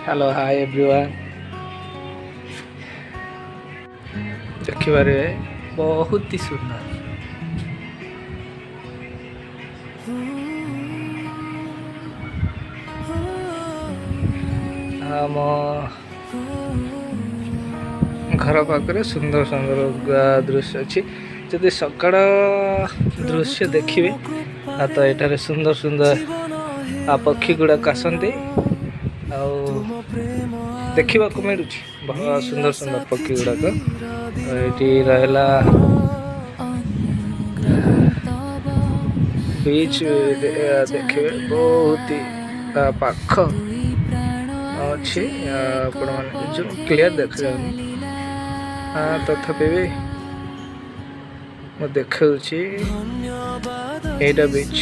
Hello hi everyone. देखिबारे बहुत ही सुंदर आम घर पाखे सुंदर सुंदर दृश्य अच्छी। जदि सकाळ दृश्य देखिए तो ये सुंदर सुंदर पक्षी गुड़ाक आसती देखा मिलूँ बहुत सुंदर सुंदर पक्षी गुड़ाक ये रहा बीच देखिए बहुत ही पाख अच्छी आपण जो क्लियर देखा जाऊनी तथापि भी मैं देखा बीच